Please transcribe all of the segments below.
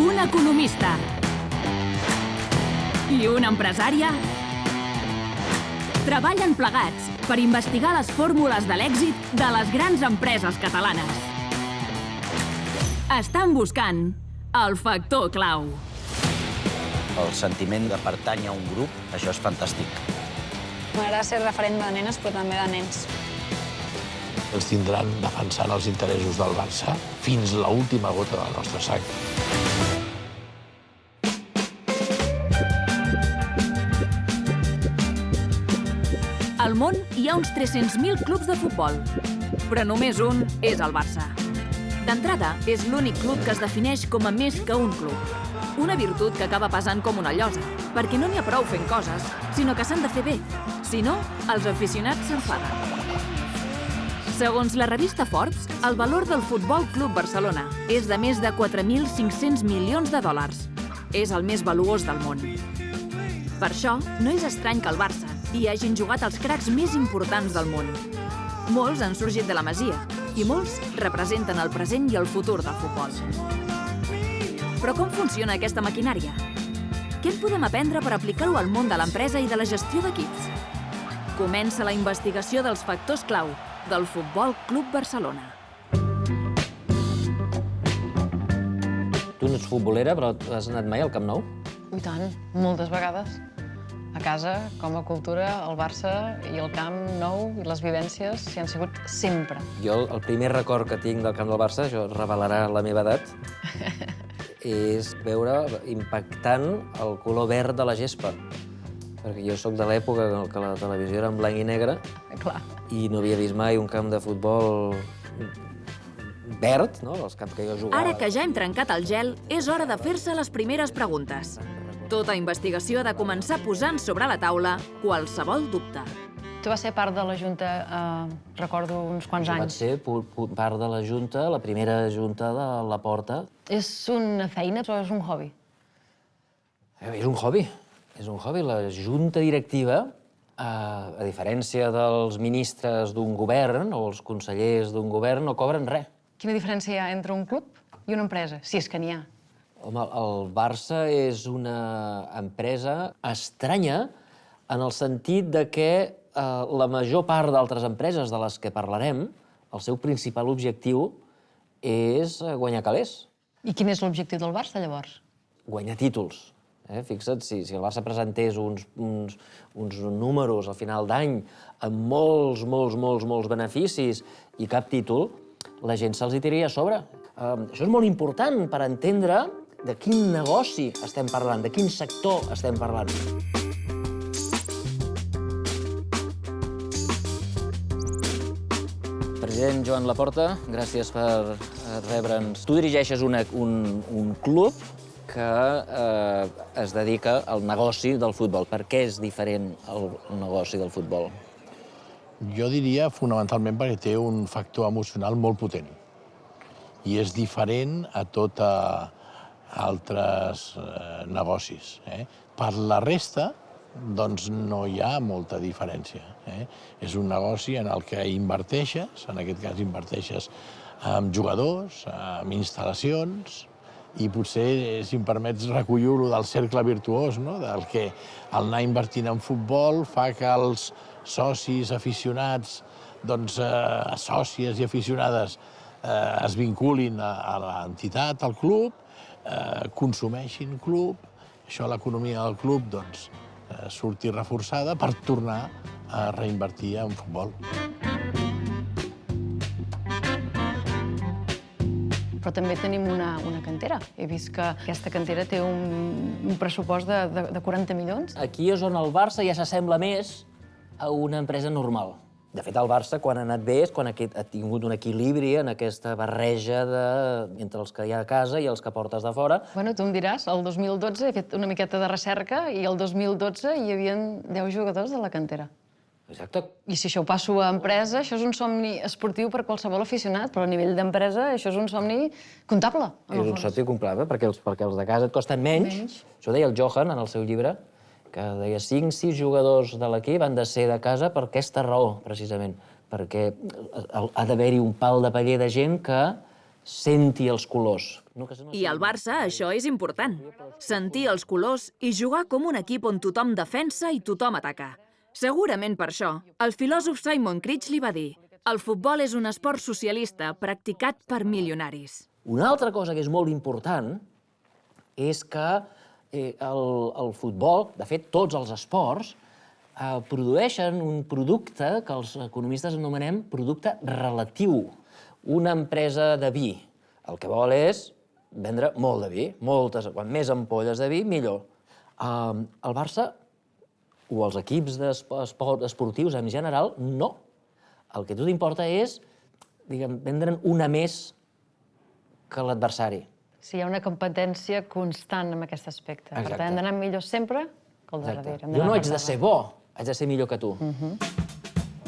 un economista i una empresària treballen plegats per investigar les fórmules de l'èxit de les grans empreses catalanes. Estan buscant el factor clau. El sentiment de pertànyer a un grup, això és fantàstic. M'agrada ser referent de nenes, però també de nens. Ens tindran defensant els interessos del Barça fins l'última gota del nostre sang. Al món hi ha uns 300.000 clubs de futbol, però només un és el Barça. D'entrada, és l'únic club que es defineix com a més que un club. Una virtut que acaba pesant com una llosa, perquè no n'hi ha prou fent coses, sinó que s'han de fer bé. Si no, els aficionats s'enfaden. Segons la revista Forbes, el valor del Futbol Club Barcelona és de més de 4.500 milions de dòlars. És el més valuós del món. Per això, no és estrany que al Barça hi hagin jugat els cracs més importants del món. Molts han sorgit de la Masia i molts representen el present i el futur del futbol. Però com funciona aquesta maquinària? Què en podem aprendre per aplicar-ho al món de l'empresa i de la gestió d'equips? Comença la investigació dels factors clau del Futbol Club Barcelona. Tu no ets futbolera, però has anat mai al Camp Nou? I tant, moltes vegades. A casa, com a cultura, el Barça i el Camp Nou i les vivències s'hi han sigut sempre. Jo, el primer record que tinc del Camp del Barça, això revelarà la meva edat, és veure impactant el color verd de la gespa. Perquè jo sóc de l'època en què la televisió era en blanc i negre i no havia vist mai un camp de futbol verd, no? Els camps que jo jugava. Ara que ja hem trencat el gel, és hora de fer-se les primeres preguntes. Tota investigació ha de començar posant sobre la taula qualsevol dubte. Tu vas ser part de la Junta, recordo, uns quants Jo vaig anys. ser part de la Junta, la primera Junta de la Porta. És una feina o és un hobby? És un hobby. És un hobby. La Junta Directiva, a diferència dels ministres d'un govern o els consellers d'un govern, no cobren res. Quina diferència hi ha entre un club i una empresa, si és que n'hi ha? Home, el Barça és una empresa estranya en el sentit de que la major part d'altres empreses de les que parlarem, el seu principal objectiu és guanyar calés. I quin és l'objectiu del Barça, llavors? Guanyar títols. Fixa't, si el Barça presentés uns números al final d'any amb molts beneficis i cap títol, la gent se'ls hi tiraria a sobre. Això és molt important per entendre de quin negoci estem parlant, de quin sector estem parlant. President Joan Laporta, gràcies per rebre'ns. Tu dirigeixes un club que es dedica al negoci del futbol. Per què és diferent el negoci del futbol? Jo diria fonamentalment perquè té un factor emocional molt potent. I és diferent a tots altres negocis. Per la resta, doncs no hi ha molta diferència. És un negoci en el que inverteixes, en aquest cas inverteixes en jugadors, en instal·lacions, i potser, si em permets, recollir-ho del cercle virtuós, del que anar invertint en futbol fa que els socis, aficionats, sòcies i aficionades es vinculin a l'entitat, al club, consumeixin club, això l'economia del club surti reforçada per tornar a reinvertir en futbol. Però també tenim una cantera. He vist que aquesta cantera té un pressupost de 40 milions. Aquí és on el Barça ja s'assembla més a una empresa normal. De fet, el Barça, quan ha anat bé, és quan ha tingut un equilibri en aquesta barreja entre els que hi ha a casa i els que portes de fora. Bueno, tu em diràs, el 2012 he fet una miqueta de recerca i el 2012 hi havia 10 jugadors de la cantera. Exacte. I si això ho passo a empresa, això és un somni esportiu per qualsevol aficionat, però a nivell d'empresa això és un somni comptable. És un somni comptable, perquè els de casa et costen menys. Això deia el Johan en el seu llibre, que deia 5-6 jugadors de l'equip han de ser de casa per aquesta raó, precisament. Perquè ha d'haver-hi un pal de paller de gent que senti els colors. I al Barça això és important. Sentir els colors i jugar com un equip on tothom defensa i tothom ataca. Segurament per això, el filòsof Simon Critchley va dir: el futbol és un esport socialista practicat per milionaris. Una altra cosa que és molt important és que el futbol, de fet, tots els esports, produeixen un producte que els economistes anomenem producte relatiu. Una empresa de vi el que vol és vendre molt de vi, quan més ampolles de vi, millor. El Barça, o els equips esportius en general, no. El que a tu t'importa és, vendre'n una més que l'adversari. Sí, hi ha una competència constant en aquest aspecte. Per tant, hem d'anar millor sempre que el darrere. Jo no haig de ser bo, haig de ser millor que tu.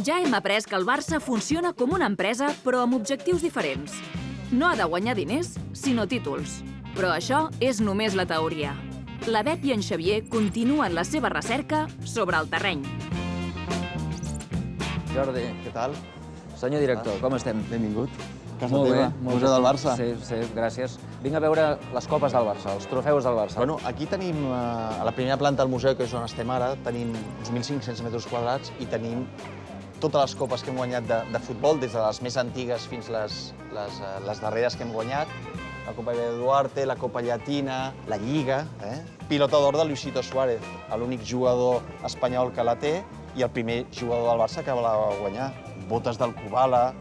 Ja hem après que el Barça funciona com una empresa, però amb objectius diferents. No ha de guanyar diners, sinó títols. Però això és només la teoria. La Bet i en Xavier continuen la seva recerca sobre el terreny. Jordi. Què tal? Senyor director, com estem? Benvingut. Casa teva, Museu del Barça. Sí, gràcies. Vinc a veure les copes del Barça, els trofeus del Barça. Bueno, aquí tenim, a la primera planta del museu, que és on estem ara, tenim uns 1.500 metres quadrats i tenim totes les copes que hem guanyat de futbol, des de les més antigues fins les darreres que hem guanyat. La Copa de Duarte, la Copa Llatina, la Lliga, Pilota d'or de Luisito Suárez, l'únic jugador espanyol que la té i el primer jugador del Barça que la va guanyar. Botes del Kubala.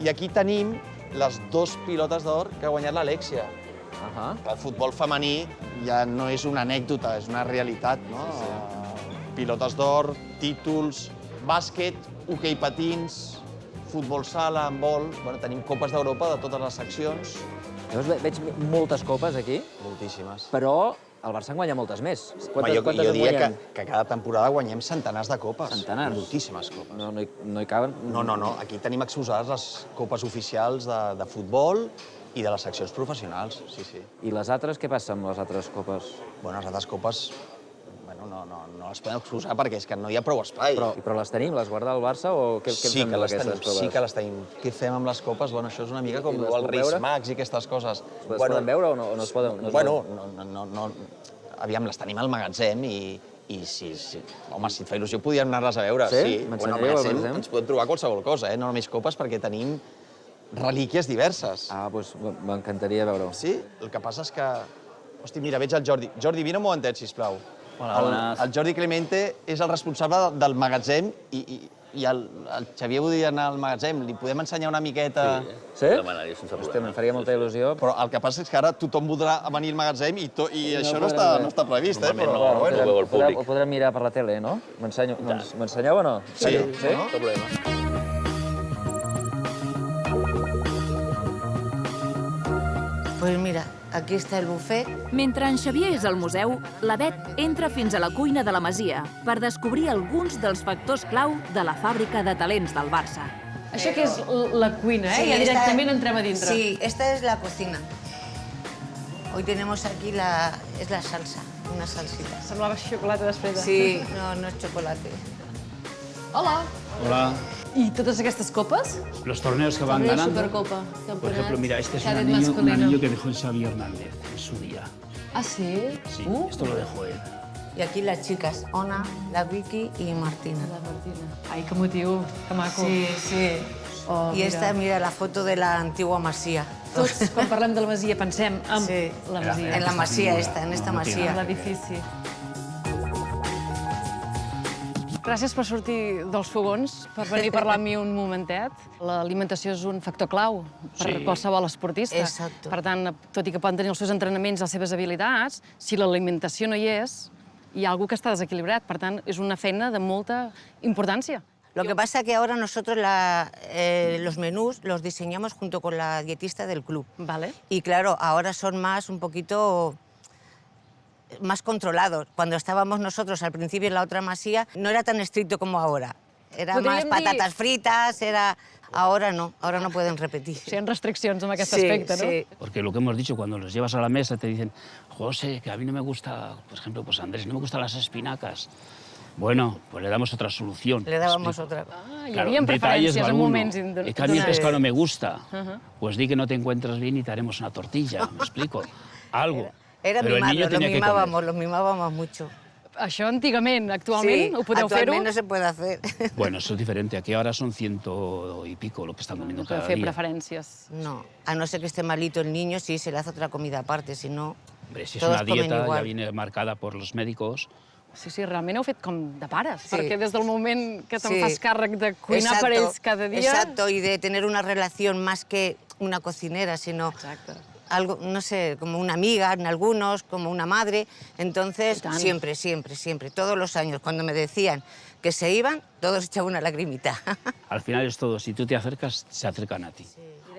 I aquí tenim les 2 pilotes d'or que ha guanyat l'Alexia. El futbol femení ja no és una anècdota, és una realitat, no? Pilotes d'or, títols, bàsquet, hoquei patins, futbol sala, handbol... Tenim copes d'Europa de totes les seccions. Llavors veig moltes copes aquí. Moltíssimes. Però el Barça en guanya moltes més. Jo diria que cada temporada guanyem centenars de copes. Centenars? Moltíssimes copes. No hi caben? No. Aquí tenim exposades les copes oficials de futbol i de les seccions professionals, sí. I les altres, què passa amb les altres copes? Bueno, les altres copes no les podem exposar perquè és que no hi ha prou espai. Però les tenim? Les guarda el Barça o què fem amb aquestes copes? Sí que les tenim. Què fem amb les copes? Bueno, això és una mica com els Reis Mags i aquestes coses. Les poden veure o no es poden? Bueno, aviam, les tenim al magatzem i home, si et fa il·lusió podíem anar-les a veure. Sí? M'ensenyareu al magatzem? Ens podem trobar qualsevol cosa, no només copes, perquè tenim relíquies diverses. Doncs m'encantaria veure-ho. Sí? El que passa és que... Hosti, mira, veig el Jordi. Jordi, vine un momentet, sisplau. Hola, bones. El Jordi Clemente és el responsable del magatzem i el Xavier volia anar al magatzem. Li podem ensenyar una miqueta... Sí? Hòstia, me'n faria molta il·lusió. Però el que passa és que ara tothom voldrà venir al magatzem i això no està previst, Normalment no ho veu el públic. Ho podrem mirar per la tele, no? M'ensenyeu o no? Sí. No problema. Pues mira, aquí está el buffet. Mentre en Xavier és al museu, la Bet entra fins a la cuina de la Masia per descobrir alguns dels factors clau de la fàbrica de talents del Barça. Això que és la cuina, Sí, Ja directament entrem a dintre. Sí, esta es la cocina. Hoy tenemos aquí la salsa, una salsita. Semblava xocolata després de... Sí, no es chocolate. Hola! Hola. I totes aquestes copes? Los torneos que van ganando. Supercopa, Por ejemplo, mira, este es un cadet anillo masculino. que dejó el Xavi Hernández en su día. Ah, sí? Sí, esto lo dejó él. Y aquí las chicas, Ona, la Vicky y Martina. La Martina. Ai, que motiu, que maco. Sí. Oh, Y esta, mira, la foto de la antigua Masía. Tots, quan parlem de la Masia, pensem en Sí. la Masia. En la Masía esta, en esta En Masía. l'edifici. Gràcies per sortir dels fogons, per venir a parlar amb mi un momentet. L'alimentació és un factor clau per qualsevol esportista. Exacto. Per tant, tot i que poden tenir els seus entrenaments i les seves habilitats, si l'alimentació no hi és, hi ha algú que està desequilibrat. Per tant, és una feina de molta importància. Lo que pasa es que ahora nosotros los menús los diseñamos junto con la dietista del club. Vale. Y claro, ahora son un poquito más controlados. Cuando estábamos nosotros al principio en la otra Masía, no era tan estricto como ahora. Era más patatas fritas, Ahora no pueden repetir. Si hi ha restriccions en aquest aspecte, no? Sí. Porque lo que hemos dicho, cuando los llevas a la mesa te dicen, José, que a mí no me gusta, por ejemplo, pues Andrés, no me gustan las espinacas. Bueno, pues le damos otra solución. Le dábamos otra. Hi havia preferències en moments Es que a mí el donats. pescado no me gusta. Pues di que no te encuentras bien y te haremos una tortilla, ¿me explico? Algo. Era Pero el niño tenía que comer. lo mimábamos mucho. Això antigament, actualment, ho podeu fer-ho? actualment no se puede hacer. Bueno, eso es diferente. Aquí ahora son 100 y pico lo que están comiendo No podeu cada fer día. preferències. No, a no ser que esté malito el niño, sí, se le hace otra comida aparte, si no... Hombre, si es todos una comen dieta, ya igual. viene marcada por los médicos. Sí, realment heu fet com de pares, Sí. perquè des del moment que te'n Sí. fas càrrec de cuinar per ells cada dia... Exacto, y de tener una relación más que una cocinera, sino Exacte. algo, no sé, como una amiga en algunos, como una madre. Entonces, Tan. siempre, siempre, siempre, todos los años, cuando me decían que se iban, todos echaban una lagrimita. Al final es todo, si tú te acercas, se acercan a ti.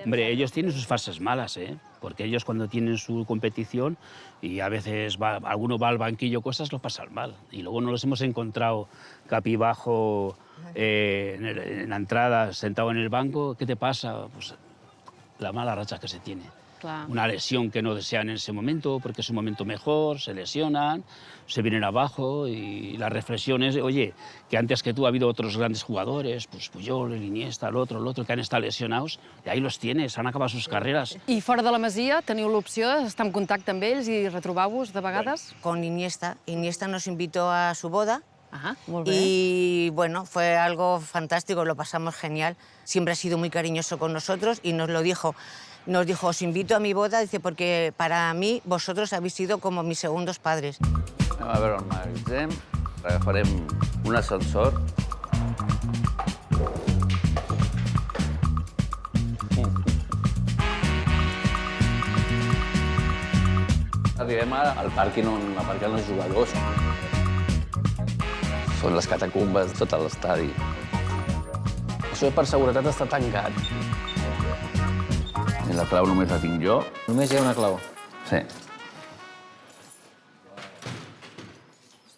Hombre, ellos tienen sus fases malas, ¿eh? Porque ellos cuando tienen su competición y a veces alguno va al banquillo, cosas lo pasan mal. Y luego nos los hemos encontrado capibajo en la entrada, sentado en el banco. ¿Qué te pasa? Pues la mala racha que se tiene. Clar. Una lesión que no desean en ese momento, porque es un momento mejor, se lesionan, se vienen abajo y la reflexión es, oye, que antes que tú ha habido otros grandes jugadores, pues Puyol, el Iniesta, el otro, que han estado lesionados, y ahí los tienes, han acabado sus carreras. I fora de la Masia teniu l'opció d'estar en contacte amb ells i retrobar-vos de vegades? Con Iniesta. Iniesta nos invitó a su boda. Ah, molt bé. Y bueno, fue algo fantástico, lo pasamos genial. Siempre ha sido muy cariñoso con nosotros y nos lo dijo. Nos dijo, os invito a mi boda, dice, porque para mí vosotros habéis sido como mis segundos padres. Anem a veure on magatzem. Agafarem un ascensor. Arribem ara al pàrquing on aparquen els jugadors. Són les catacumbes sota l'estadi. Això per seguretat està tancat. I la clau només la tinc jo. Només hi ha una clau. Sí.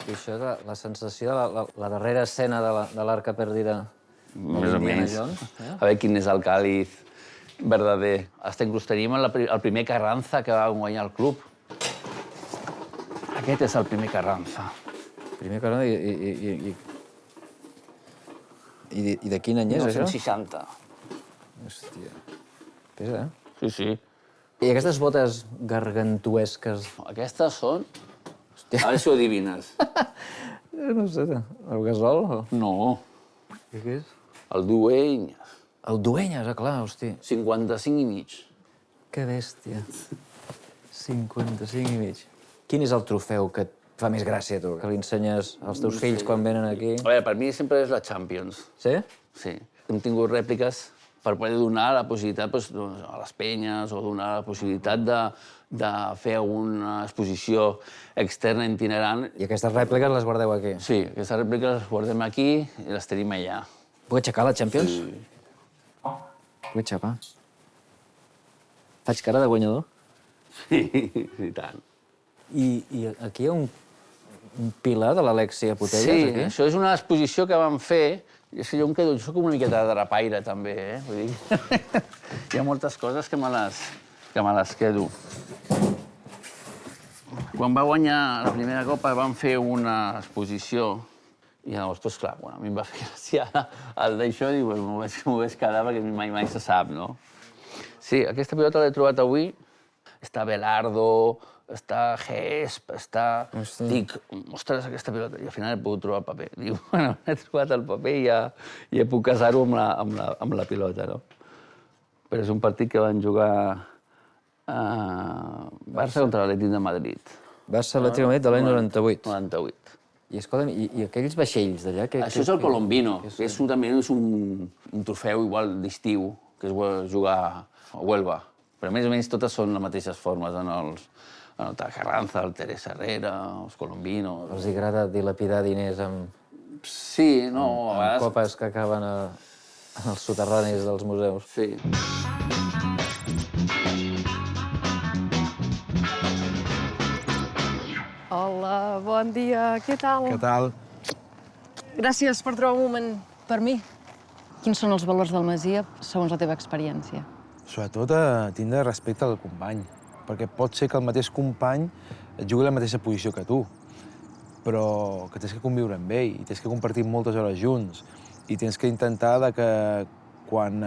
I això és la sensació de la darrera escena de l'Arca Perdida. Més o d'Indiana menys. Jones, eh? A veure quin és el càliz verdader. Hasta inclús tenim el primer Carranza que va guanyar el club. Aquest és el primer Carranza. Primer Carranza i de quin any és, això? 1960. Hòstia. Pesa, eh? Sí, sí. I aquestes botes gargantuesques? Aquestes són... A veure si ho adivines. No sé, el gasol? No, Què és? el Dueñas. El Dueñas, clar, hosti. 55 i mig. Que bèstia. 55 i mig. Quin és el trofeu que et fa més gràcia, tu? Que li ensenyes als teus fills quan venen aquí? A veure, per mi sempre és la Champions. Sí? Sí. Hem tingut rèpliques per poder donar la possibilitat doncs, a les penyes o donar la possibilitat de fer alguna exposició externa itinerant. I aquestes rèpliques les guardeu aquí? Sí, aquestes rèpliques les guardem aquí i les tenim allà. Puc aixecar la Champions? Sí. Puc aixecar. Faig cara de guanyador? Sí, i tant. I aquí hi ha un pilar de l'Alexia Putellas, Sí, aquí? això és una exposició que vam fer. I és que jo em quedo... Jo soc una miqueta de drapaire, també, eh? Vull dir, hi ha moltes coses que me les quedo. Quan va guanyar la primera copa vam fer una exposició i llavors, doncs, clar, bueno, a mi em va fer gràcia el d'això i m'ho vaig quedar perquè mai se sap, no? Sí, aquesta pilota l'he trobat avui. Està Belardo, està Gesp, està... Dic, ostres, aquesta pilota. I al final he pogut trobar el paper. Dic, bueno, he trobat el paper i ja puc casar-ho amb la pilota, no? Però és un partit que van jugar a Barça contra l'Atlètic de Madrid. Barça Atlètic de Madrid de l'any 98. 98. I, escolta'm, i aquells vaixells d'allà... Això és el Colombino, que també és un trofeu igual d'estiu, que es jugar a Huelva. Però més o menys totes són les mateixes formes, en el Carranza, el Teresa Herrera, els Colombinos... Els agrada dilapidar diners amb... Sí, no, a vegades... Amb copes que acaben als soterranis dels museus. Sí. Hola, bon dia, què tal? Què tal? Gràcies per trobar un moment per mi. Quins són els valors del Masia, segons la teva experiència? Sobretot tindre respecte al company, perquè pot ser que el mateix company jugui a la mateixa posició que tu. però que tens que conviure amb ell, i tens que compartir moltes hores junts, i tens que intentar que quan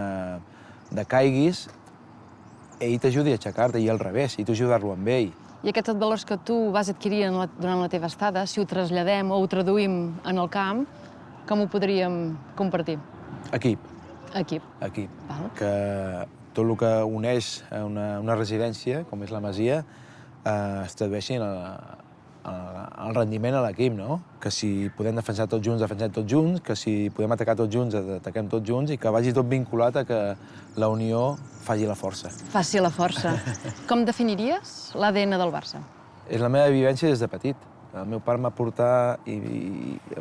decaiguis, ell t'ajudi a aixecar-te, i al revés, i tu ajudar-lo amb ell. I aquests valors que tu vas adquirir durant la teva estada, si ho traslladem o ho traduïm en el camp, com ho podríem compartir? Equip. Equip. Equip. Val. Que tot el que uneix una residència, com és la Masia, es tradueixi en el rendiment a l'equip, no? Que si podem defensar tots junts, defensem tots junts, que si podem atacar tots junts, ataquem tots junts, i que vagi tot vinculat a que la unió faci la força. Faci la força. Com definiries l'ADN del Barça? És la meva vivència des de petit. El meu pare m'ha portat, i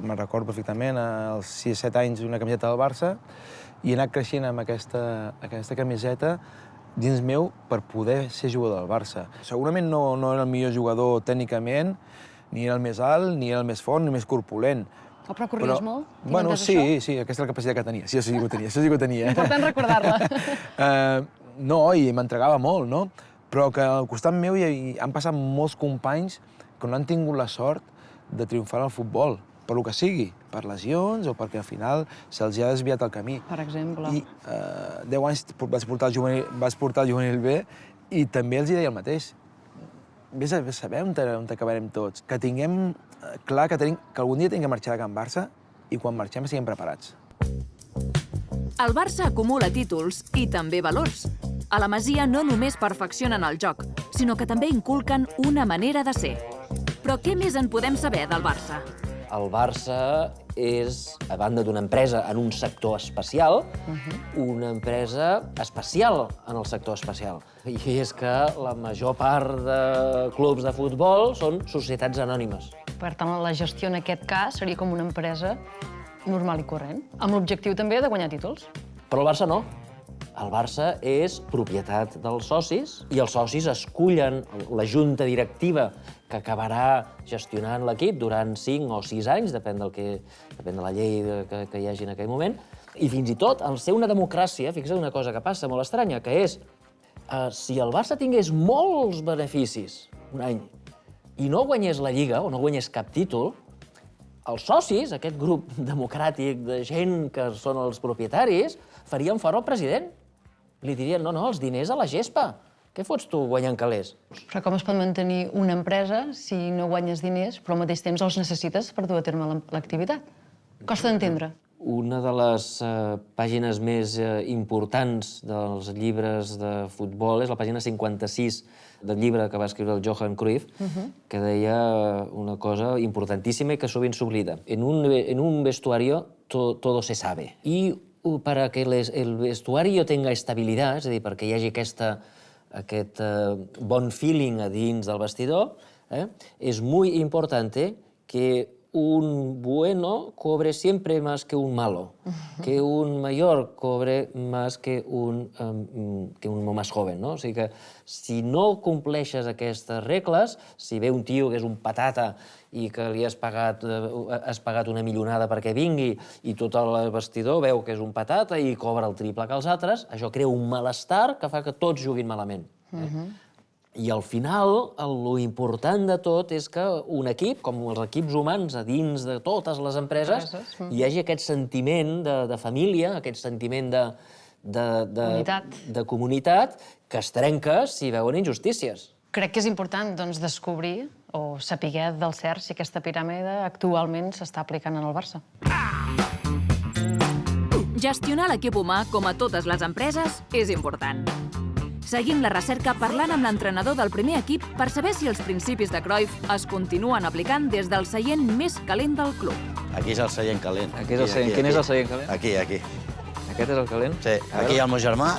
me'n recordo perfectament, als 6-7 anys una camiseta del Barça, i he anat creixent amb aquesta camiseta dins meu per poder ser jugador del Barça. Segurament no era el millor jugador tècnicament, ni era el més alt, ni era el més fort, ni el més corpulent. Però corries molt? Bueno, sí, aquesta és la capacitat que tenia. Sí, això sí que ho tenia. Important recordar-la. No, i m'entregava molt, no? Però que al costat meu han passat molts companys que no han tingut la sort de triomfar al futbol, per lo que sigui, per lesions o perquè al final se'ls ha desviat el camí. Per exemple. I 10 anys vas portar el juvenil B i també els deia el mateix. Vés a saber on acabarem tots. Que tinguem clar que algun dia tenim que marxar de Can Barça i quan marxem siguem preparats. El Barça acumula títols i també valors. A la Masia no només perfeccionen el joc, sinó que també inculquen una manera de ser. Però què més en podem saber del Barça? El Barça és, a banda d'una empresa en un sector especial, una empresa especial en el sector especial. I és que la major part de clubs de futbol són societats anònimes. Per tant, la gestió en aquest cas seria com una empresa normal i corrent, amb l'objectiu també de guanyar títols. Però el Barça no. El Barça és propietat dels socis i els socis escullen la junta directiva que acabarà gestionant l'equip durant 5 o 6 anys, depèn de la llei que hi hagi en aquell moment. I fins i tot, al ser una democràcia, fixa't una cosa que passa molt estranya, que és si el Barça tingués molts beneficis un any i no guanyés la Lliga o no guanyés cap títol, els socis, aquest grup democràtic de gent que són els propietaris, farien fora el president. Li dirien, no, els diners a la gespa. Què fots tu guanyant calés? Però com es pot mantenir una empresa si no guanyes diners, però al mateix temps els necessites per dur a terme l'activitat? Costa d'entendre. Una de les pàgines més importants dels llibres de futbol és la pàgina 56 del llibre que va escriure el Johan Cruyff, que deia una cosa importantíssima i que sovint s'oblida. En un vestuario todo se sabe. I para que el vestuario tenga estabilitat, és a dir, perquè hi hagi aquest bon feeling a dins del vestidor, es muy importante que un bueno cobre siempre más que un malo, que un mayor cobre más que un más joven, no? O sigui que si no compleixes aquestes regles, si ve un tio que és un patata i que li has pagat una milionada perquè vingui i tot el vestidor veu que és un patata i cobra el triple que els altres, això crea un malestar que fa que tots juguin malament. I al final, lo important de tot és que un equip, com els equips humans a dins de totes les empreses, hi hagi aquest sentiment de família, aquest sentiment de comunitat que es trenca si veuen injustícies. Crec que és important descobrir o saber del cert si aquesta piràmide actualment s'està aplicant en el Barça. Gestionar l'equip humà, com a totes les empreses, és important. Seguim la recerca parlant amb l'entrenador del primer equip per saber si els principis de Cruyff es continuen aplicant des del seient més calent del club. Aquí és el seient calent. Quin és el seient calent? Aquí. Aquest és el calent? Sí, aquí hi ha el meu germà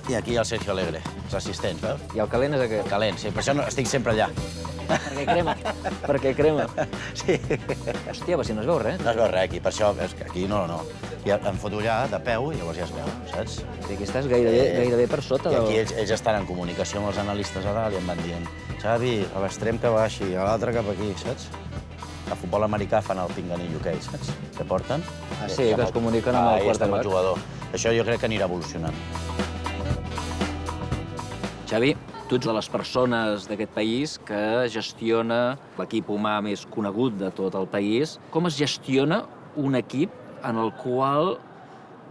i aquí hi ha el Sergio Alegre, els assistents, veus? I el calent és aquest? El calent, sí, per això estic sempre allà. Perquè crema. Sí. Hòstia, però si no es veu res. No es veu res aquí, per això és que aquí no. I em foto allà, de peu, i llavors ja es veu, saps? Aquí estàs gairebé per sota. I aquí ells estan en comunicació amb els analistes a dalt i em van dient Xavi, a l'extrem que baixi, a l'altre cap aquí, saps? A futbol americà fan el pinganillo aquell, saps? Que porten. Ah, sí, que es comuniquen amb el quarterback. Jugador. Això jo crec que anirà evolucionant. Xavi, Tu ets de les persones d'aquest país que gestiona l'equip humà més conegut de tot el país. Com es gestiona un equip en el qual,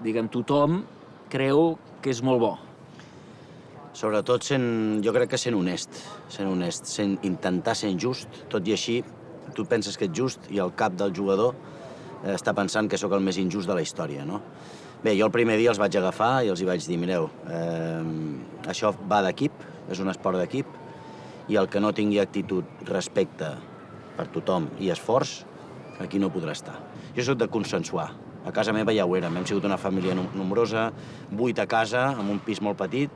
diguem, tothom creu que és molt bo? Sobretot jo crec que sent honest, intentar ser just, tot i així, tu penses que ets just i el cap del jugador està pensant que sóc el més injust de la història, no? Bé, jo el primer dia els vaig agafar i els hi vaig dir, mireu, això va d'equip, és un esport d'equip, i el que no tingui actitud, respecte per tothom i esforç, aquí no podrà estar. Jo soc de consensuar. A casa meva ja ho érem, hem sigut una família nombrosa, 8 a casa, amb un pis molt petit,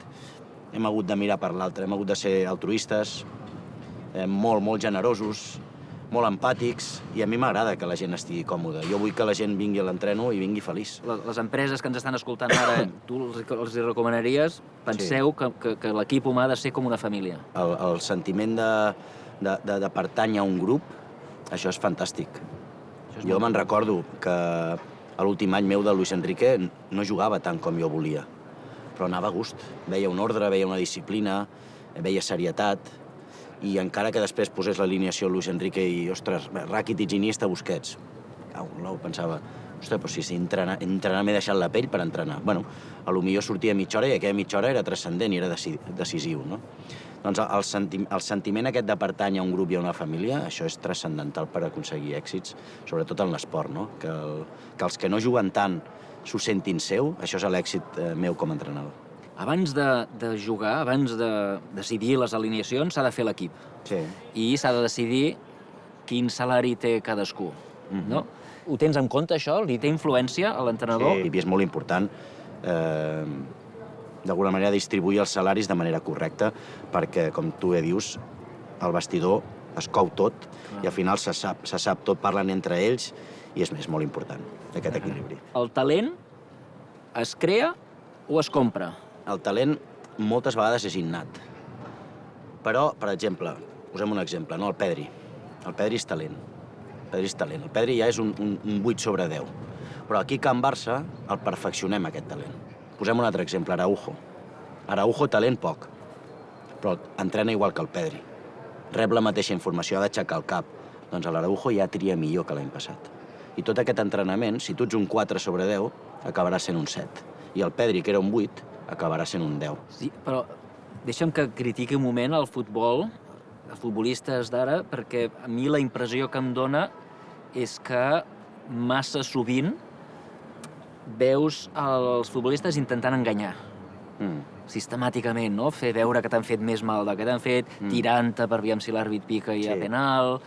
hem hagut de mirar per l'altre, hem hagut de ser altruistes, molt generosos, molt empàtics, i a mi m'agrada que la gent estigui còmoda. Jo vull que la gent vingui a l'entreno i vingui feliç. Les empreses que ens estan escoltant ara, tu els recomanaries, penseu que l'equip humà ha de ser com una família. El sentiment de pertànyer a un grup, això és fantàstic. Jo me'n recordo que a l'últim any meu de Luis Enrique no jugava tant com jo volia, però anava a gust. Veia un ordre, veia una disciplina, veia serietat, i encara que després posés l'alineació Luis Enrique i, ostres, Rakitic, Iniesta, Busquets. Pensava, ostres, però si entrenar m'he deixat la pell per entrenar. Bueno, potser sortia mitja hora i aquella mitja hora era transcendent i era decisiu, no? Doncs el sentiment aquest de pertànyer a un grup i a una família, això és transcendental per aconseguir èxits, sobretot en l'esport, no? Que els que no juguen tant s'ho sentin seu, això és l'èxit meu com a entrenador. Abans de jugar, abans de decidir les alineacions, s'ha de fer l'equip. Sí. I s'ha de decidir quin salari té cadascú, no? Ho tens en compte, això? Li té influència a l'entrenador? Sí, i és molt important d'alguna manera distribuir els salaris de manera correcta perquè, com tu bé dius, el vestidor es cou tot i al final se sap tot, parlen entre ells i és molt important, aquest equilibri. El talent es crea o es compra? El talent moltes vegades és innat. Però, per exemple, posem un exemple, no? El Pedri. El Pedri és talent. El Pedri ja és un 8 sobre 10. Però aquí a Can Barça el perfeccionem, aquest talent. Posem un altre exemple, Araujo. Araujo, talent poc, però entrena igual que el Pedri. Rep la mateixa informació, ha d'aixecar el cap. Doncs l'Araujo ja tria millor que l'any passat. I tot aquest entrenament, si tu ets un 4 sobre 10, acabarà sent un 7. I el Pedri, que era un 8, acabarà sent un 10. Sí, però deixa'm que critiqui un moment el futbol, els futbolistes d'ara, perquè a mi la impressió que em dona és que massa sovint veus els futbolistes intentant enganyar. Sistemàticament, no? Fer veure que t'han fet més mal del que t'han fet, tirant-te per veure si l'àrbit pica i hi ha penal.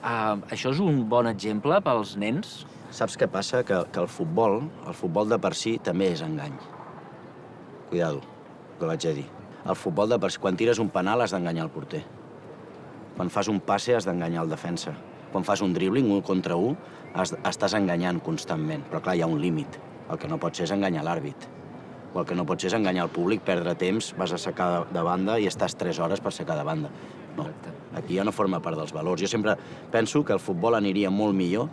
Això és un bon exemple pels nens? Saps què passa? Que el futbol de per si també és engany. Cuidado, que vaig a dir. El futbol de per si, quan tires un penal has d'enganyar el porter. Quan fas un passe has d'enganyar el defensa. Quan fas un dribbling, 1 contra 1, estàs enganyant constantment. Però clar, hi ha un límit. El que no pot ser és enganyar l'àrbit. O el que no pot ser és enganyar el públic, perdre temps, vas a secar de banda i estàs 3 hores per secar de banda. No, aquí ja no forma part dels valors. Jo sempre penso que el futbol aniria molt millor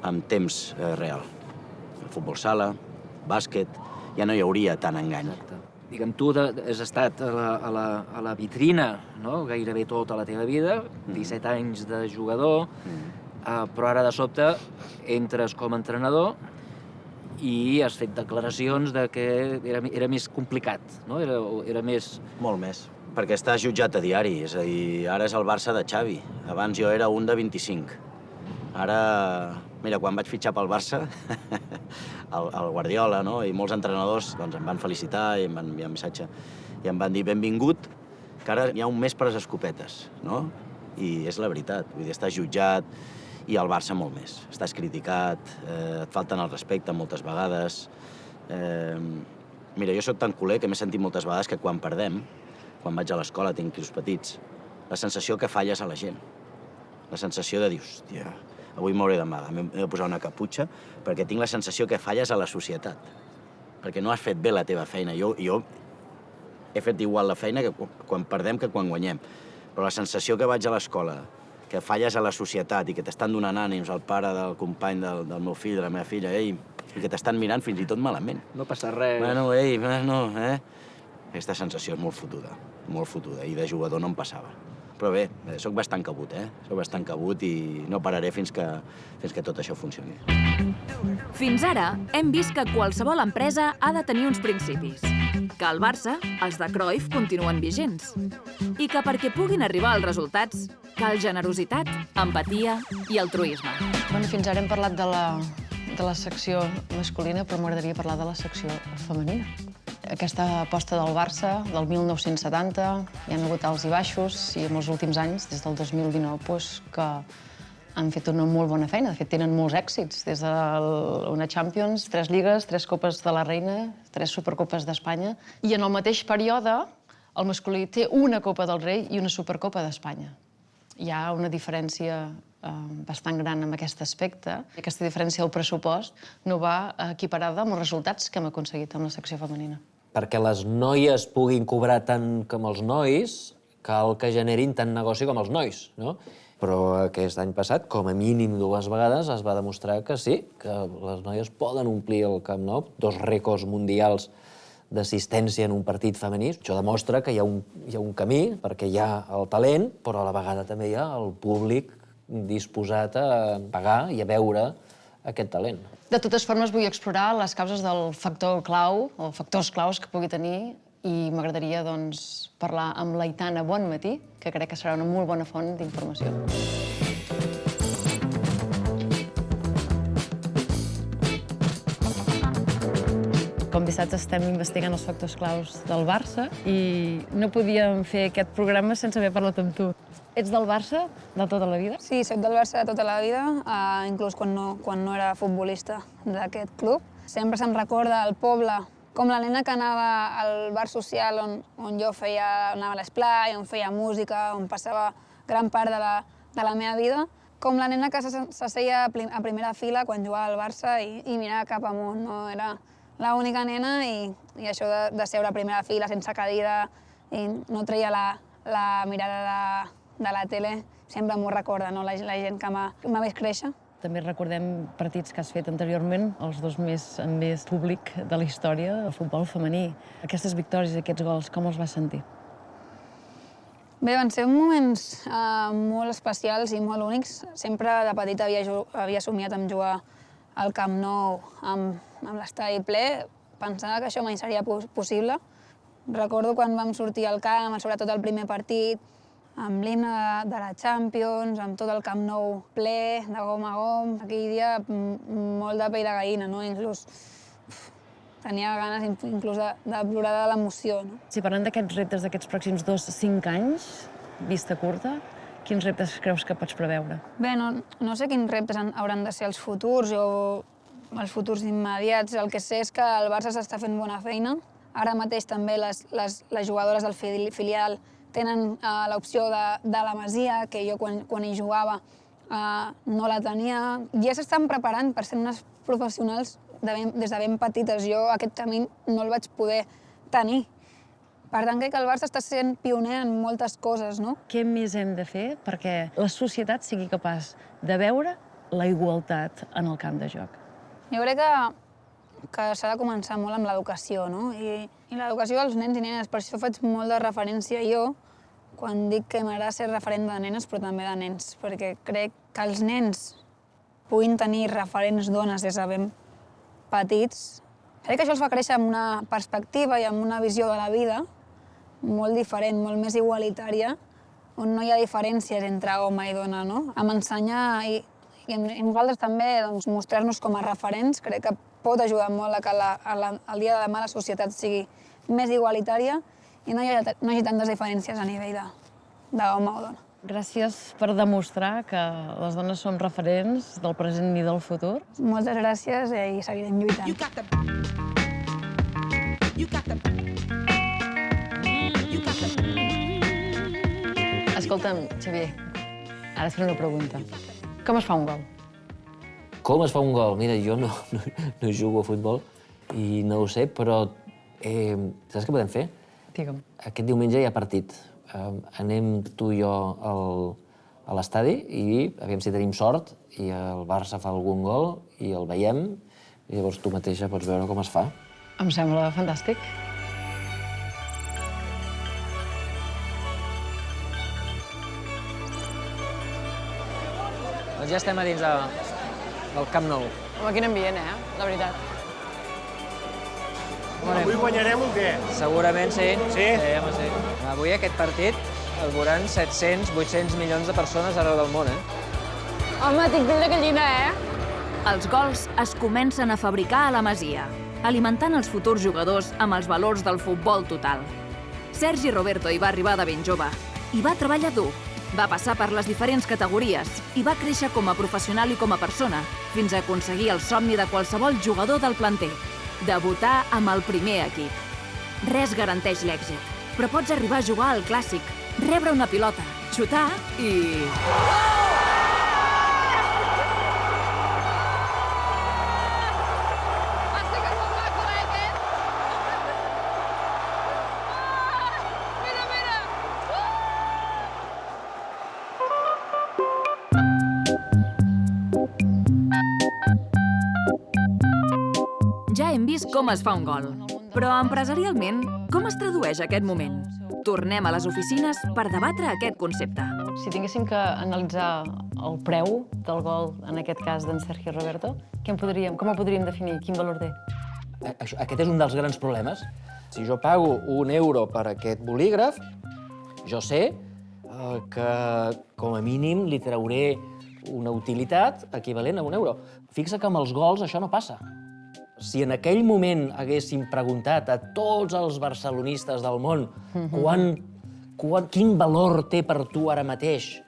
amb temps real. El futbol sala, bàsquet, ja no hi hauria tant engany. Digue'm, tu has estat a la vitrina, no? Gairebé tota la teva vida, 17 anys de jugador, però ara de sobte entres com a entrenador i has fet declaracions de que era més complicat, no? Era més... Molt més, perquè estàs jutjat a diari, és a dir, ara és el Barça de Xavi, abans jo era un de 25. Ara, mira, quan vaig fitxar pel Barça, el Guardiola, no? I molts entrenadors doncs, em van felicitar i em van enviar un missatge i em van dir benvingut, que ara hi ha un mes per les escopetes, no? I és la veritat, vull dir, estàs jutjat i el Barça molt més. Estàs criticat, et falten el respecte moltes vegades. Mira, jo sóc tan culer que m'he sentit moltes vegades que quan perdem, quan vaig a l'escola, tinc tios petits, la sensació que falles a la gent. La sensació de dir, hòstia, avui m'hauré d'amagar, m'he de posar una caputxa, perquè tinc la sensació que falles a la societat. Perquè no has fet bé la teva feina. Jo he fet igual la feina que quan perdem que quan guanyem. Però la sensació que vaig a l'escola, que falles a la societat i que t'estan donant ànims al pare del company del meu fill, de la meva filla, i que t'estan mirant fins i tot malament. No passa res. Bueno, no, Aquesta sensació és molt fotuda. molt fotuda, i de jugador no em passava. Però bé, sóc bastant cabut, Sóc bastant cabut i no pararé fins que tot això funcioni. Fins ara, hem vist que qualsevol empresa ha de tenir uns principis. Que al Barça, els de Cruyff continuen vigents. I que perquè puguin arribar als resultats, cal generositat, empatia i altruisme. Fins ara hem parlat de la secció masculina, però m'agradaria parlar de la secció femenina. Aquesta aposta del Barça, del 1970, hi ha hagut alts i baixos, i en els últims anys, des del 2019, que han fet una molt bona feina. De fet, tenen molts èxits, des d'una Champions, 3 lligues, 3 copes de la Reina, 3 supercopes d'Espanya. I en el mateix període, el masculí té una Copa del Rei i una Supercopa d'Espanya. Hi ha una diferència bastant gran en aquest aspecte. Aquesta diferència del pressupost no va equiparada amb els resultats que hem aconseguit amb la secció femenina. Perquè les noies puguin cobrar tant com els nois, cal que generin tant negoci com els nois, no? Però aquest any passat, com a mínim 2 vegades, es va demostrar que sí, que les noies poden omplir el Camp Nou, 2 rècords mundials d'assistència en un partit femení. Això demostra que hi ha un camí, perquè hi ha el talent, però a la vegada també hi ha el públic disposat a pagar i a veure aquest talent. De totes formes, vull explorar les causes del factor clau, o factors claus que pugui tenir, i m'agradaria parlar amb l'Aitana Bonmatí, que crec que serà una molt bona font d'informació. Com bé saps, estem investigant els factors claus del Barça i no podíem fer aquest programa sense haver parlat amb tu. Ets del Barça de tota la vida? Sí, soc del Barça de tota la vida, inclús quan no era futbolista d'aquest club. Sempre se'm recorda el poble, com la nena que anava al bar social on jo anava a l'esplai, on feia música, on passava gran part de la meva vida, com la nena que s'asseia a primera fila quan jugava al Barça i mirava cap amunt. Era l'única nena i això de seure a primera fila sense cadira i no treia la mirada de la tele, sempre m'ho recorda, la gent que m'ha vist créixer. També recordem partits que has fet anteriorment, els 2 amb més públic de la història del futbol femení. Aquestes victòries i aquests gols, com els vas sentir? Bé, van ser moments molt especials i molt únics. Sempre de petita havia somiat amb jugar al Camp Nou amb l'estadi ple. Pensava que això mai seria possible. Recordo quan vam sortir al camp, sobretot el primer partit, amb l'himne de la Champions, amb tot el Camp Nou ple, de gom a gom. Aquell dia molt de pell de gallina, no? Inclús tenia ganes inclús de plorar de l'emoció. Si parlem d'aquests reptes d'aquests pròxims 2-5 anys, vista curta, quins reptes creus que pots preveure? Bé, no sé quins reptes hauran de ser els futurs o els futurs immediats. El que sé és que el Barça s'està fent bona feina. Ara mateix també les jugadores del filial tenen l'opció de la Masia, que jo quan hi jugava no la tenia. Ja s'estan preparant per ser unes professionals des de ben petites. Jo aquest camí no el vaig poder tenir. Per tant, crec que el Barça està sent pioner en moltes coses, no? Què més hem de fer perquè la societat sigui capaç de veure la igualtat en el camp de joc? Jo crec que s'ha de començar molt amb l'educació, no? I l'educació dels nens i nenes. Per això faig molt de referència jo quan dic que m'agrada ser referent de nenes, però també de nens, perquè crec que els nens puguin tenir referents dones des de ben petits. Crec que això els fa créixer amb una perspectiva i amb una visió de la vida molt diferent, molt més igualitària, on no hi ha diferències entre home i dona, no? Amb ensenyar i nosaltres també mostrar-nos com a referents, crec que pot ajudar molt a que el dia de demà la societat sigui més igualitària i no hi hagi tantes diferències a nivell d'home o dona. Gràcies per demostrar que les dones som referents del present i del futur. Moltes gràcies i seguirem lluitant. Escolta'm, Xavier, ara et faré una pregunta. Com es fa un gol? Com es fa un gol? Mira, jo no jugo a futbol i no ho sé, però saps què podem fer? Digue'm. Aquest diumenge hi ha partit. Anem tu i jo a l'estadi i aviam si tenim sort i el Barça fa algun gol i el veiem i llavors tu mateixa pots veure com es fa. Em sembla fantàstic. Doncs ja estem a dins del Camp Nou. Home, quin ambient, la veritat. Avui guanyarem o què? Segurament sí. Sí? Sí, home, sí. Avui aquest partit el veuran 700-800 milions de persones arreu del món, Home, tinc pell de gallina, Els gols es comencen a fabricar a la Masia, alimentant els futurs jugadors amb els valors del futbol total. Sergi Roberto hi va arribar de ben jove i va treballar dur. Va passar per les diferents categories i va créixer com a professional i com a persona, fins a aconseguir el somni de qualsevol jugador del planter, debutar amb el primer equip. Res garanteix l'èxit, però pots arribar a jugar al clàssic, rebre una pilota, xutar i... Ja hem vist com es fa un gol, però empresarialment, com es tradueix aquest moment? Tornem a les oficines per debatre aquest concepte. Si tinguéssim que analitzar el preu del gol, en aquest cas d'en Sergi Roberto, com el podríem definir? Quin valor té? Aquest és un dels grans problemes. Si jo pago €1 per aquest bolígraf, jo sé que, com a mínim, li trauré una utilitat equivalent a €1. Fixa que amb els gols això no passa. Si en aquell moment haguéssim preguntat a tots els barcelonistes del món quin valor té per tu ara mateix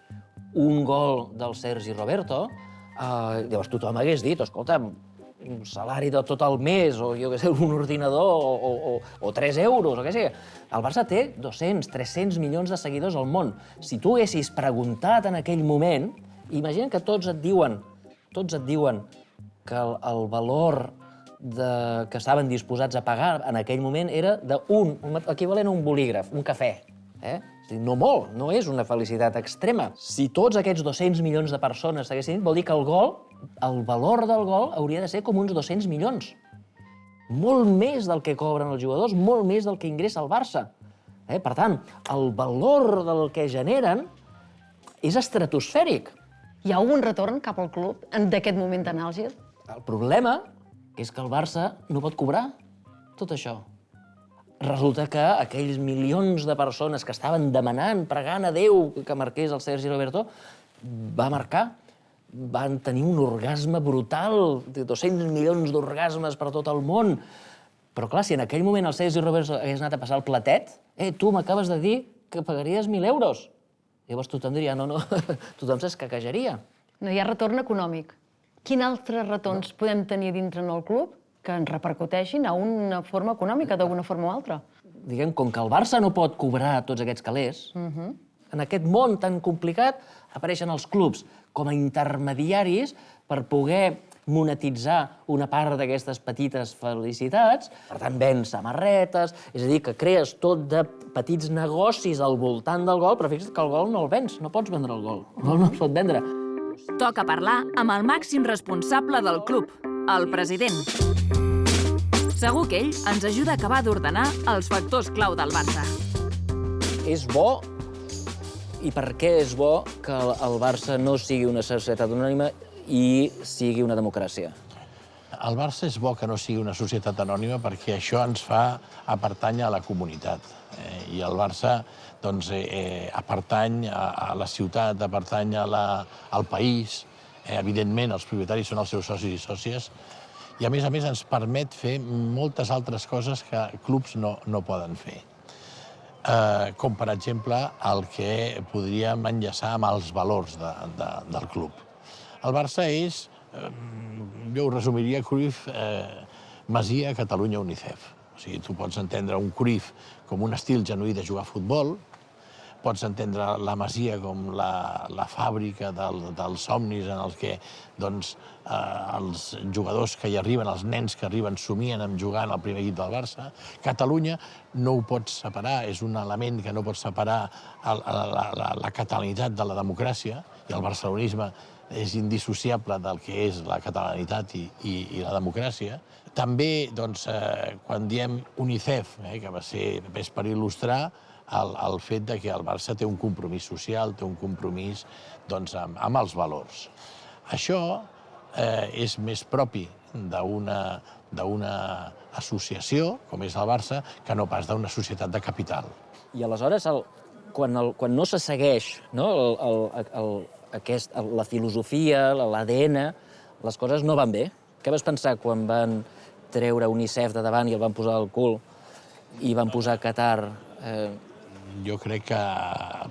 un gol del Sergi Roberto, llavors tothom hagués dit, escolta, un salari de tot el mes, o jo què sé, un ordinador, o 3 euros, o què sé. El Barça té 200, 300 milions de seguidors al món. Si tu haguessis preguntat en aquell moment, imagina que tots et diuen que el valor que estaven disposats a pagar en aquell moment era equivalent a un bolígraf, un cafè. No molt, no és una felicitat extrema. Si tots aquests 200 milions de persones s'haguessin dit, vol dir que el valor del gol hauria de ser com uns 200 milions. Molt més del que cobren els jugadors, molt més del que ingressa el Barça. Per tant, el valor del que generen és estratosfèric. Hi ha algun retorn cap al club d'aquest moment tan àlgid? El problema és que el Barça no pot cobrar tot això. Resulta que aquells milions de persones que estaven demanant, pregant a Déu que marqués el Sergi Roberto, va marcar. Van tenir un orgasme brutal, 200 milions d'orgasmes per tot el món. Però clar, si en aquell moment el Sergi Roberto hagués anat a passar el platet, tu m'acabes de dir que pagaries 1.000 euros. Llavors tothom diria, no, tothom s'escaquejaria. No hi ha retorn econòmic. Quins altres retorns podem tenir dintre en el club que ens repercuteixin a una forma econòmica, d'alguna forma o altra? Diguem, com que el Barça no pot cobrar tots aquests calés, en aquest món tan complicat apareixen els clubs com a intermediaris per poder monetitzar una part d'aquestes petites felicitats, per tant, vens samarretes, és a dir, que crees tot de petits negocis al voltant del gol, però fixa't que el gol no el vens, no pots vendre el gol, el gol no es pot vendre. Toca parlar amb el màxim responsable del club, el president. Segur que ell ens ajuda a acabar d'ordenar els factors clau del Barça. És bo, i per què és bo, que el Barça no sigui una societat anònima i sigui una democràcia? El Barça és bo que no sigui una societat anònima perquè això ens fa pertànyer a la comunitat. I el Barça pertany a la ciutat, pertany al país. Evidentment, els propietaris són els seus socis i sòcies. I, a més, ens permet fer moltes altres coses que clubs no poden fer. Com, per exemple, el que podríem enllaçar amb els valors del club. El Barça és, jo ho resumiria, Cruyff, Masia, Catalunya, UNICEF. O sigui, tu pots entendre un Cruyff com un estil genuí de jugar a futbol, pots entendre la Masia com la fàbrica dels somnis en els que els jugadors que hi arriben, els nens que arriben, somien amb jugar en el primer equip del Barça. Catalunya no ho pots separar, és un element que no pots separar la catalanitat de la democràcia, i el barcelonisme és indissociable del que és la catalanitat i la democràcia. També, quan diem UNICEF, que és per il·lustrar el fet que el Barça té un compromís social, té un compromís amb els valors. Això és més propi d'una associació, com és el Barça, que no pas d'una societat de capital. I aleshores, quan no se segueix la filosofia, l'ADN, les coses no van bé. Què vas pensar quan van treure UNICEF de davant i el van posar al cul i van posar Qatar? Jo crec que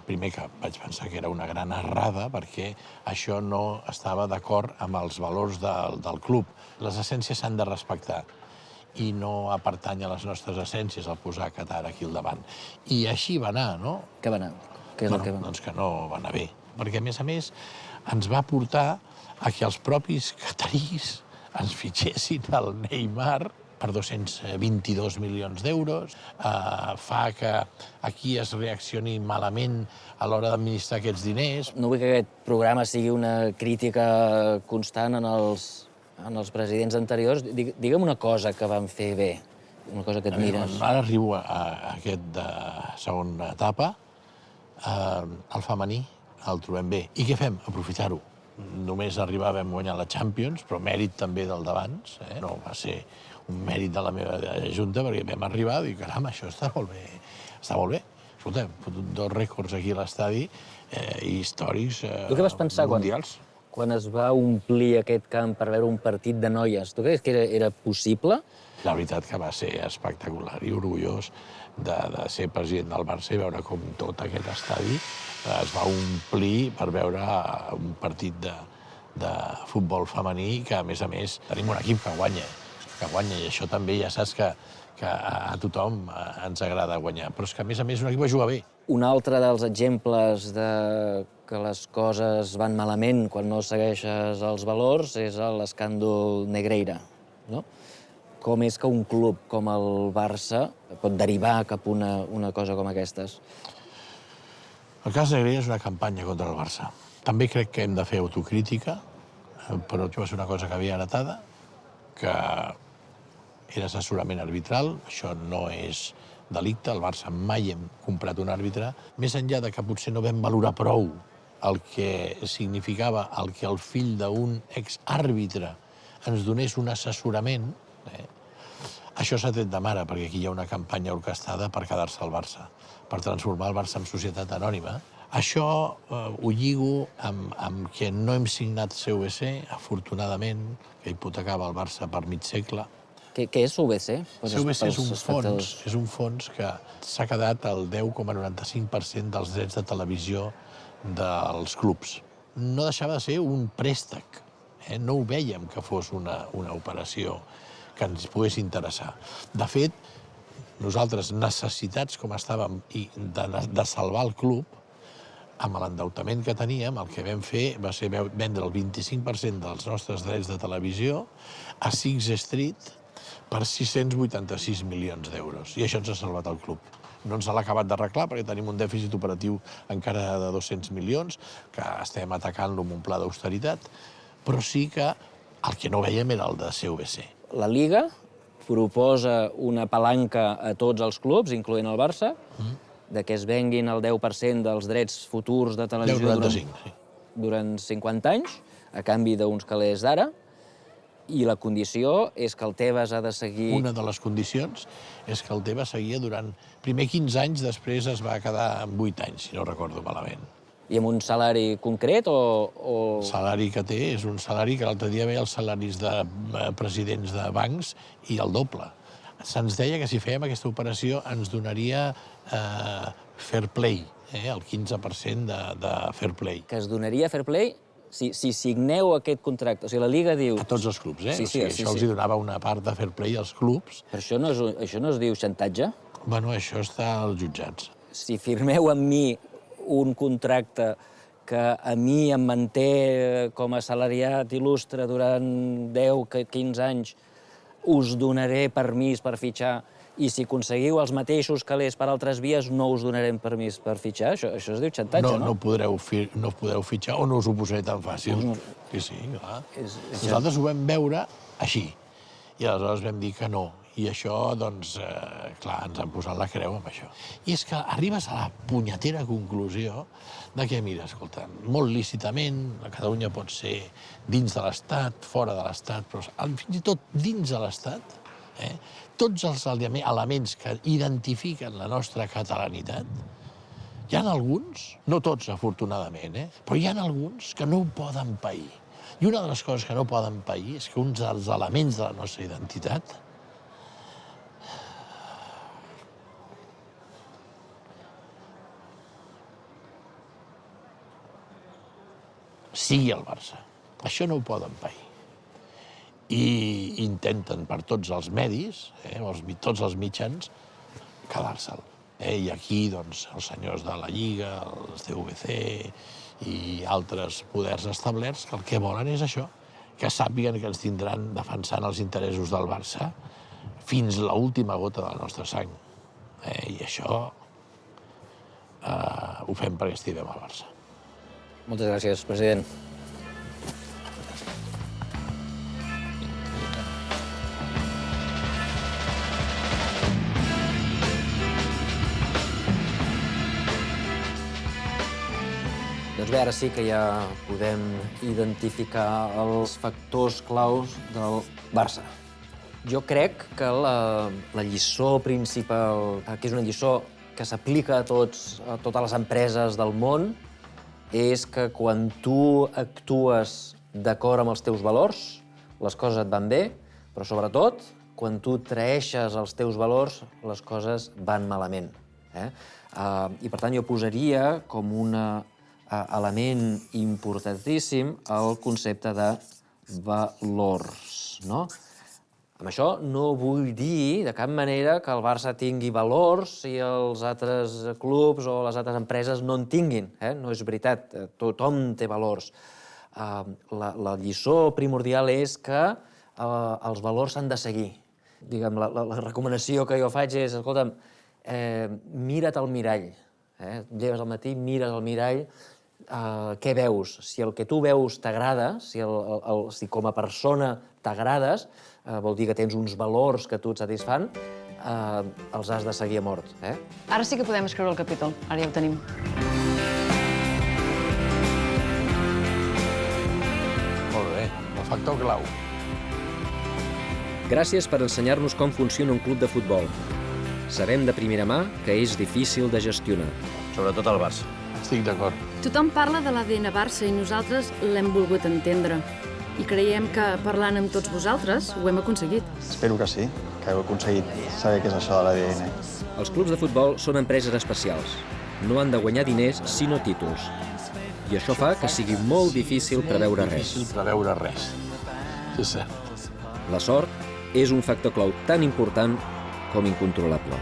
primer que vaig pensar que era una gran errada perquè això no estava d'acord amb els valors del club. Les essències s'han de respectar i no pertany a les nostres essències el posar Qatar aquí al davant. I així va anar, no? Què va anar? Doncs que no va anar bé. Perquè, a més, ens va portar a que els propis qatarís ens fitxessin el Neymar per 222 milions d'euros, fa que aquí es reaccioni malament a l'hora d'administrar aquests diners. No vull que aquest programa sigui una crítica constant en els presidents anteriors. Digue'm una cosa que van fer bé, una cosa que et mires. Ara arribo a aquesta segona etapa. El femení el trobem bé. I què fem? Aprofitar-ho. Només arribar vam guanyar la Champions, però mèrit també del d'abans. No va ser un mèrit de la meva junta, perquè vam arribar i dic, caram, això està molt bé. Està molt bé. Escolta, hem fotut 2 rècords aquí a l'estadi històrics mundials. Tu què vas pensar quan es va omplir aquest camp per veure un partit de noies? Tu creus que era possible? La veritat que va ser espectacular i orgullós de ser president del Barça i veure com tot aquest estadi es va omplir per veure un partit de futbol femení que, a més, tenim un equip que guanya, i això també ja saps que a tothom ens agrada guanyar. Però és que, a més, un equip va jugar bé. Un altre dels exemples de que les coses van malament quan no segueixes els valors és l'escàndol Negreira, no? Com és que un club com el Barça pot derivar cap a una cosa com aquestes? El cas Negreira és una campanya contra el Barça. També crec que hem de fer autocrítica, però va ser una cosa que havia heretada, que era assessorament arbitral, això no és delicte, al Barça mai hem comprat un àrbitre, més enllà de que potser no vam valorar prou el que significava el que el fill d'un exàrbitre ens donés un assessorament. Això s'ha tret de mare, perquè aquí hi ha una campanya orquestada per quedar-se al Barça, per transformar el Barça en societat anònima. Això ho lligo amb que no hem signat CVC, afortunadament, que hipotecava el Barça per mig segle. Què és CVC? CVC és un fons que s'ha quedat el 10,95% dels drets de televisió dels clubs. No deixava de ser un préstec. No ho vèiem que fos una operació que ens pogués interessar. De fet, nosaltres, necessitats com estàvem de salvar el club, amb l'endeutament que teníem, el que vam fer va ser vendre el 25% dels nostres drets de televisió a Sixth Street per 686 milions d'euros. I això ens ha salvat el club. No ens l'ha acabat d'arreglar perquè tenim un dèficit operatiu encara de 200 milions, que estem atacant-lo amb un pla d'austeritat, però sí que el que no veiem era el de CVC. La Lliga proposa una palanca a tots els clubs, incloent el Barça, de que es venguin el 10% dels drets futurs de televisió durant 50 anys, a canvi d'uns calés d'ara, i la condició és que el Tebas ha de seguir... Una de les condicions és que el Tebas seguia durant... Primer 15 anys, després es va quedar en 8 anys, si no recordo malament. I amb un salari concret o...? El salari que té és un salari que l'altre dia veia els salaris de presidents de bancs i el doble. Se'ns deia que si fèiem aquesta operació ens donaria fair play, el 15% de fair play. Que es donaria fair play si signeu aquest contracte. O sigui, la Lliga diu... A tots els clubs, Això els donava una part de fair play als clubs. Però això no es diu xantatge? Bueno, això està als jutjats. Si firmeu amb mi un contracte que a mi em manté com a assalariat il·lustre durant 10-15 anys, us donaré permís per fitxar, i si aconseguiu els mateixos calés per altres vies, no us donarem permís per fitxar. Això es diu xantatge, no? No podreu fitxar o no us ho posaré tan fàcil. Sí, clar. Nosaltres ho vam veure així. I aleshores vam dir que no. I això, doncs, clar, ens han posat la creu amb això. I és que arribes a la punyetera conclusió de que, mira, escolta, molt lícitament, a Catalunya pot ser dins de l'Estat, fora de l'Estat, però fins i tot dins de l'Estat, tots els elements que identifiquen la nostra catalanitat, hi ha alguns, no tots afortunadament, però hi ha alguns que no ho poden pair. I una de les coses que no poden pair és que uns dels elements de la nostra identitat sigui el Barça. Això no ho poden pair. I intenten per tots els medis, tots els mitjans, quedar-se'l. I aquí, doncs, els senyors de la Lliga, els DVC i altres poders establerts, que el que volen és això, que sàpiguen que ens tindran defensant els interessos del Barça fins l'última gota de la nostra sang. I això ho fem perquè estimem el Barça. Moltes gràcies, president. Doncs bé, ara sí que ja podem identificar els factors claus del Barça. Jo crec que la lliçó principal, que és una lliçó que s'aplica a totes les empreses del món, és que quan tu actues d'acord amb els teus valors, les coses et van bé, però sobretot, quan tu traeixes els teus valors, les coses van malament. I per tant jo posaria com un element importantíssim el concepte de valors, no? Amb això no vull dir de cap manera que el Barça tingui valors i els altres clubs o les altres empreses no en tinguin. No és veritat, tothom té valors. La lliçó primordial és que els valors s'han de seguir. Diguem, la recomanació que jo faig és, escolta'm, mira't al mirall. Lleves al matí, mires al mirall, què veus? Si el que tu veus t'agrada, si com a persona t'agrades, vol dir que tens uns valors que tu et satisfan, els has de seguir a mort. Ara sí que podem escriure el capítol, ara ja ho tenim. Molt bé, el factor clau. Gràcies per ensenyar-nos com funciona un club de futbol. Sabem de primera mà que és difícil de gestionar. Sobretot el Barça. Estic d'acord. Tothom parla de l'ADN Barça i nosaltres l'hem volgut entendre. I creiem que, parlant amb tots vosaltres, ho hem aconseguit. Espero que sí, que heu aconseguit saber què és això de l'ADN. Els clubs de futbol són empreses especials. No han de guanyar diners, sinó títols. I això fa que sigui molt difícil preveure res. És cert. La sort és un factor clau tan important com incontrolable.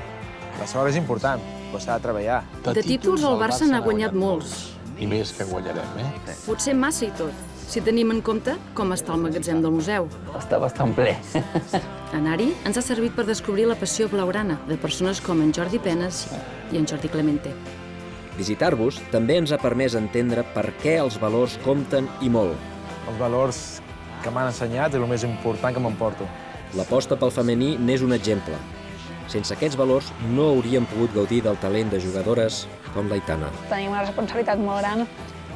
La sort és important, però s'ha de treballar. De títols el Barça n'ha guanyat molts. I més que guanyarem, Potser massa i tot, si tenim en compte com està el magatzem del museu. Està bastant ple. Anar-hi ens ha servit per descobrir la passió blaugrana de persones com en Jordi Penes i en Jordi Clemente. Visitar-vos també ens ha permès entendre per què els valors compten i molt. Els valors que m'han ensenyat és el més important que m'emporto. L'aposta pel femení n'és un exemple. Sense aquests valors no hauríem pogut gaudir del talent de jugadores com l'Aitana. Tenim una responsabilitat molt gran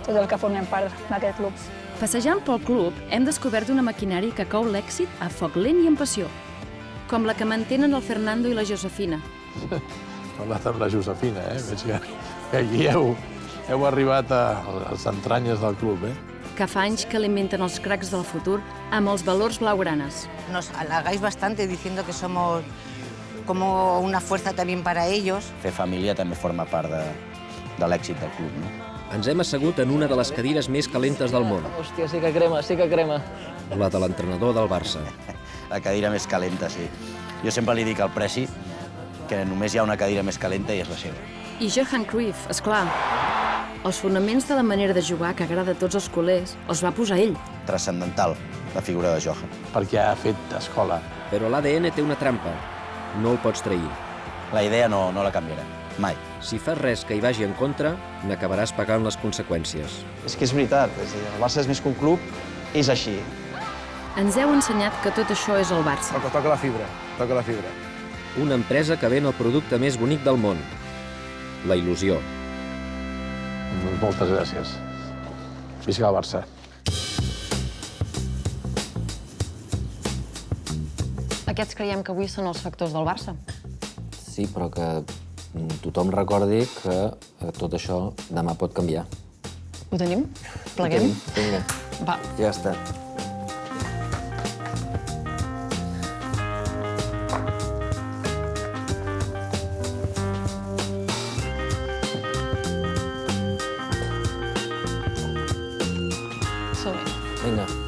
tot el que formem part d'aquest club. Passejant pel club hem descobert una maquinària que cou l'èxit a foc lent i amb passió, com la que mantenen el Fernando i la Josefina. Parlat amb la Josefina, Veig que aquí heu arribat a les entranyes del club, Que fa anys que alimenten els cracs del futur amb els valors blaugranes. Nos halagáis bastante diciendo que somos como una fuerza también para ellos. Fer família també forma part de l'èxit del club, no? Ens hem assegut en una de les cadires més calentes del món. Hòstia, sí que crema, sí que crema. La de l'entrenador del Barça. La cadira més calenta, sí. Jo sempre li dic al Presi que només hi ha una cadira més calenta i és la seva. I Johan Cruyff, esclar. Els fonaments de la manera de jugar que agrada a tots els culers els va posar ell. Transcendental, la figura de Johan. Perquè ha fet escola. Però l'ADN té una trampa. No el pots trair. La idea no la canviarem, mai. Si fas res que hi vagi en contra, n'acabaràs pagant les conseqüències. És que és veritat, el Barça és més que un club, és així. Ens heu ensenyat que tot això és el Barça. El que toca la fibra. toca la fibra. Una empresa que ven el producte més bonic del món, la il·lusió. Moltes gràcies. Visca el Barça. Aquests creiem que avui són els factors del Barça. Sí, però que tothom recordi que tot això demà pot canviar. Ho tenim? Pleguem? Vinga, Va. ja està. Som-hi. Vinga.